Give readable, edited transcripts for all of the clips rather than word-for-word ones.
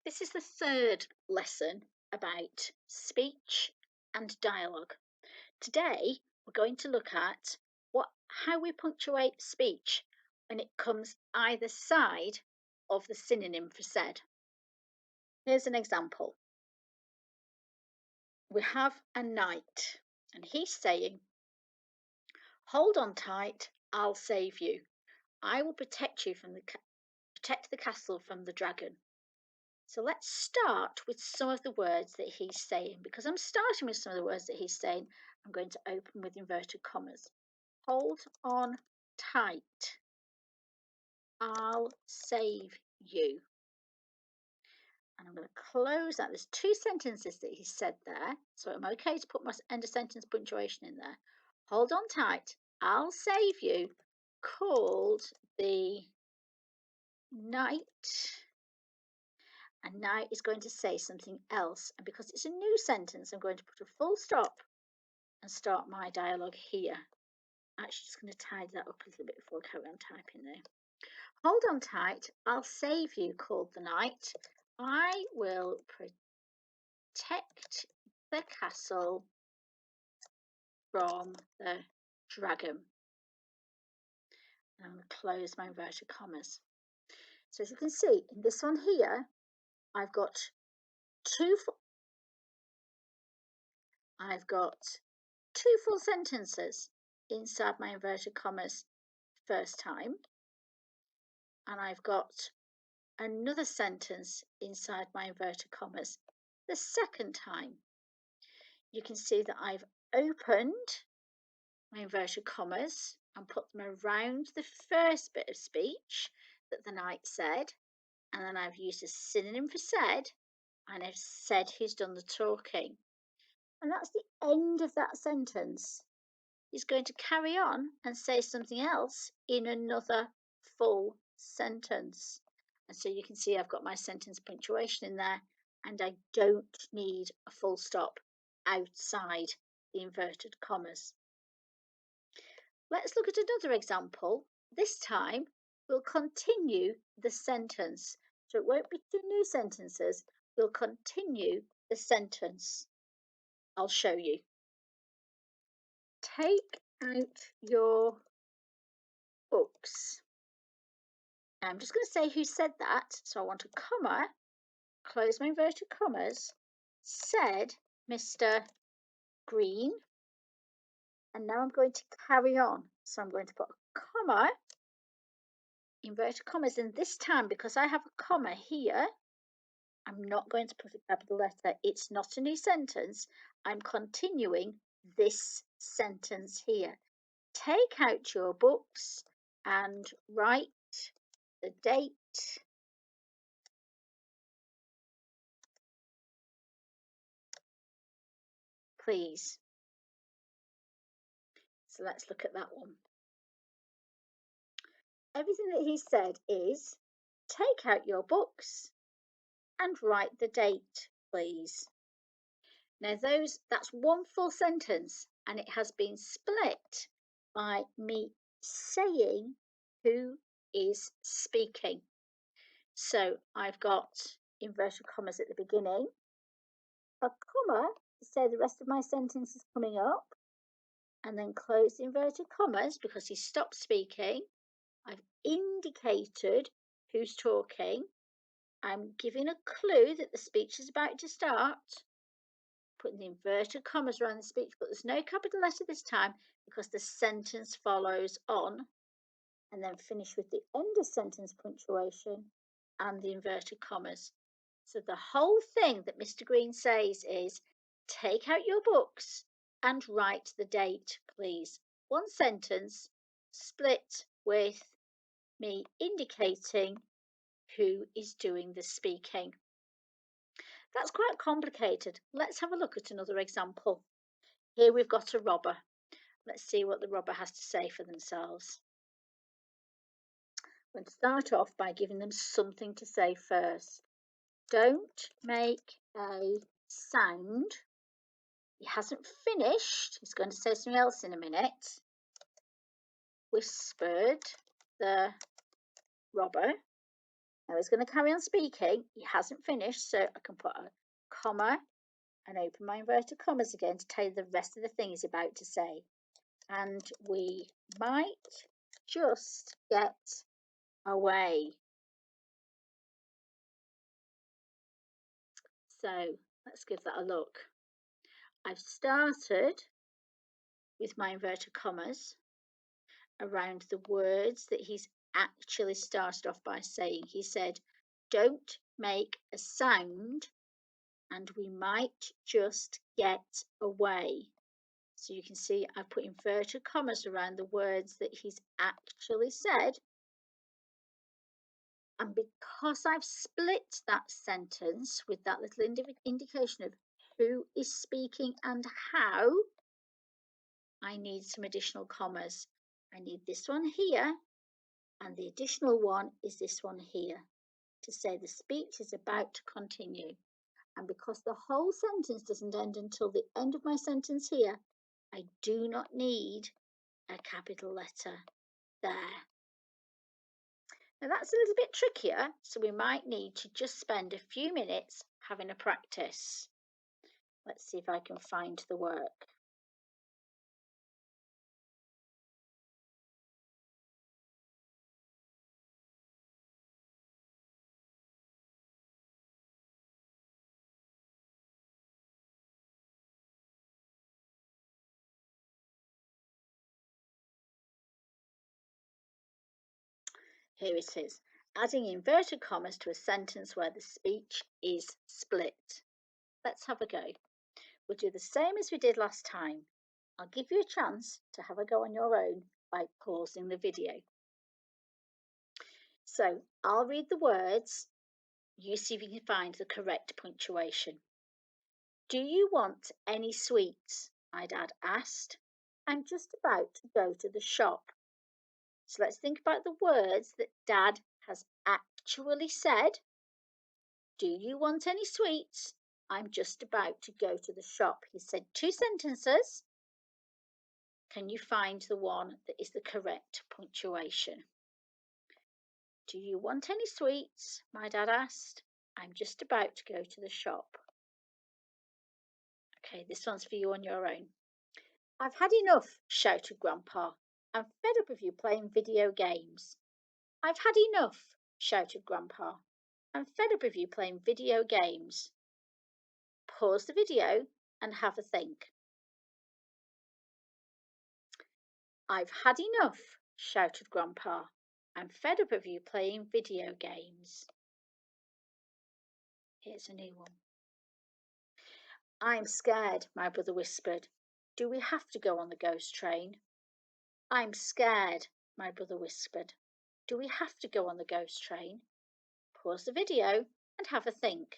This is the third lesson about speech and dialogue. Today we're going to look at how we punctuate speech when it comes either side of the synonym for said. Here's an example. We have a knight and he's saying, "Hold on tight, I'll save you. I will protect you from protect the castle from the dragon." So let's start with some of the words that he's saying. Because I'm starting with some of the words that he's saying, I'm going to open with inverted commas. Hold on tight. I'll save you. And I'm going to close that. There's two sentences that he said there. So I'm okay to put my end of sentence punctuation in there. Hold on tight. I'll save you. Called the knight. And now it's going to say something else. And because it's a new sentence, I'm going to put a full stop and start my dialogue here. Actually, just going to tidy that up a little bit before I carry on typing there. Hold on tight, I'll save you, called the knight. I will protect the castle from the dragon. And I'm going to close my inverted commas. So as you can see, in this one here, I've got two full sentences inside my inverted commas first time, and I've got another sentence inside my inverted commas the second time. You can see that I've opened my inverted commas and put them around the first bit of speech that the knight said, and then I've used a synonym for said, and I've said who's done the talking. And that's the end of that sentence. He's going to carry on and say something else in another full sentence. And so you can see I've got my sentence punctuation in there, and I don't need a full stop outside the inverted commas. Let's look at another example. This time we'll continue the sentence. So it won't be two new sentences. We'll continue the sentence. I'll show you. Take out your books. Now I'm just going to say who said that. So I want a comma, close my inverted commas, said Mr. Green. And now I'm going to carry on. So I'm going to put a comma, inverted commas, and this time because I have a comma here, I'm not going to put a capital letter. It's not a new sentence. I'm continuing this sentence here. Take out your books and write the date please. So let's look at that one. Everything that he said is take out your books and write the date, please. Now that's one full sentence, and it has been split by me saying who is speaking. So I've got inverted commas at the beginning, a comma to say the rest of my sentence is coming up, and then close the inverted commas because he stopped speaking. I've indicated who's talking. I'm giving a clue that the speech is about to start. Putting the inverted commas around the speech, but there's no capital letter this time because the sentence follows on, and then finish with the end of sentence punctuation and the inverted commas. So the whole thing that Mr. Green says is take out your books and write the date, please. One sentence split with me indicating who is doing the speaking. That's quite complicated. Let's have a look at another example. Here we've got a robber. Let's see what the robber has to say for themselves. I'm going to start off by giving them something to say first. Don't make a sound. He hasn't finished. He's going to say something else in a minute. Whispered the robber. Now he's going to carry on speaking. He hasn't finished, so I can put a comma and open my inverted commas again to tell you the rest of the thing he's about to say. And we might just get away. So let's give that a look. I've started with my inverted commas around the words that he's actually started off by saying. He said, don't make a sound and we might just get away. So you can see I've put inverted commas around the words that he's actually said. And because I've split that sentence with that little indication of who is speaking and how, I need some additional commas. I need this one here, and the additional one is this one here to say the speech is about to continue. And because the whole sentence doesn't end until the end of my sentence here, I do not need a capital letter there. Now that's a little bit trickier, so we might need to just spend a few minutes having a practice. Let's see if I can find the work. Here it is. Adding inverted commas to a sentence where the speech is split. Let's have a go. We'll do the same as we did last time. I'll give you a chance to have a go on your own by pausing the video. So I'll read the words. You see if you can find the correct punctuation. Do you want any sweets? My dad asked. I'm just about to go to the shop. So let's think about the words that Dad has actually said. Do you want any sweets? I'm just about to go to the shop. He said 2 sentences. Can you find the one that is the correct punctuation? Do you want any sweets? My dad asked. I'm just about to go to the shop. Okay, this one's for you on your own. I've had enough, shouted Grandpa. I'm fed up of you playing video games. I've had enough, shouted Grandpa. I'm fed up of you playing video games. Pause the video and have a think. I've had enough, shouted Grandpa. I'm fed up of you playing video games. Here's a new one. I'm scared, my brother whispered. Do we have to go on the ghost train? I'm scared, my brother whispered. Do we have to go on the ghost train? Pause the video and have a think.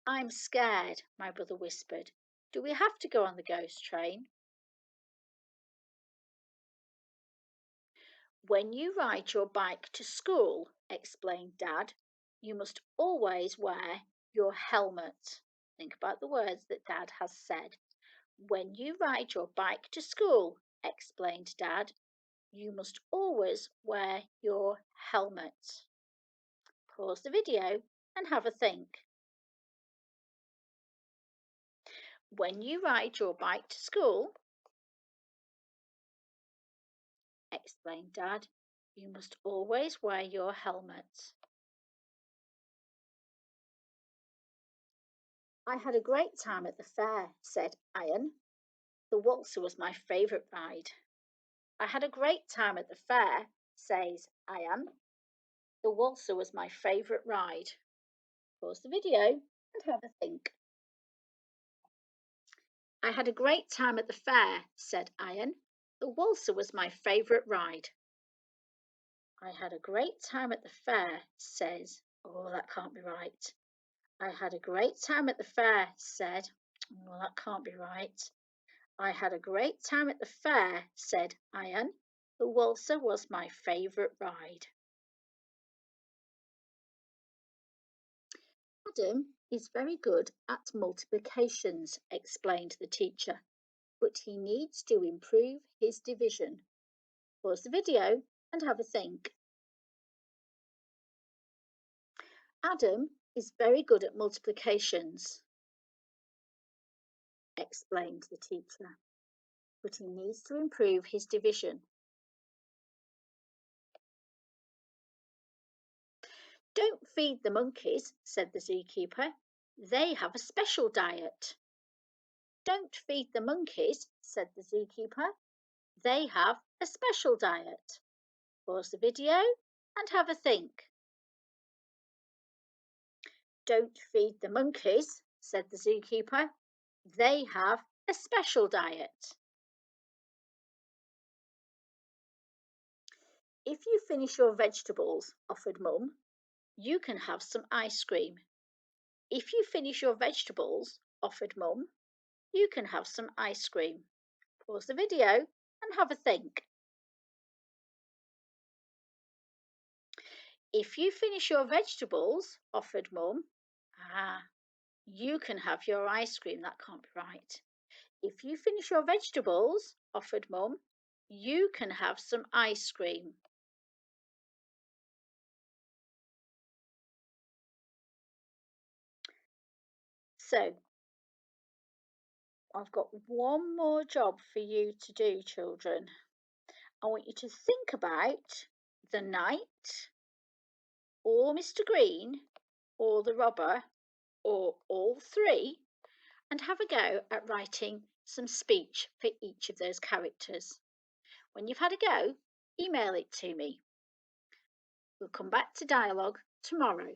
I'm scared, my brother whispered. Do we have to go on the ghost train? When you ride your bike to school, explained Dad, you must always wear your helmet. Think about the words that Dad has said. When you ride your bike to school, explained Dad, you must always wear your helmet. Pause the video and have a think. When you ride your bike to school, explained Dad, you must always wear your helmet. I had a great time at the fair, said Ian. The waltzer was my favourite ride. I had a great time at the fair, says Ian. The waltzer was my favourite ride. Pause the video and have a think. I had a great time at the fair, said Ian. The waltzer was my favourite ride. I had a great time at the fair, says, oh, that can't be right. I had a great time at the fair, said, oh, that can't be right. I had a great time at the fair, said Ian. The waltzer was my favourite ride. Adam is very good at multiplications, explained the teacher, but he needs to improve his division. Pause the video and have a think. Adam is very good at multiplications, explained the teacher, but he needs to improve his division. Don't feed the monkeys, said the zookeeper. They have a special diet. Don't feed the monkeys, said the zookeeper. They have a special diet. Pause the video and have a think. Don't feed the monkeys, said the zookeeper. They have a special diet. If you finish your vegetables, offered Mum, you can have some ice cream. If you finish your vegetables, offered Mum, you can have some ice cream. Pause the video and have a think. If you finish your vegetables, offered Mum, you can have your ice cream. That can't be right. If you finish your vegetables, offered Mum, you can have some ice cream. So, I've got one more job for you to do, children. I want you to think about the knight, or Mr. Green, or the robber, or all three, and have a go at writing some speech for each of those characters. When you've had a go, email it to me. We'll come back to dialogue tomorrow.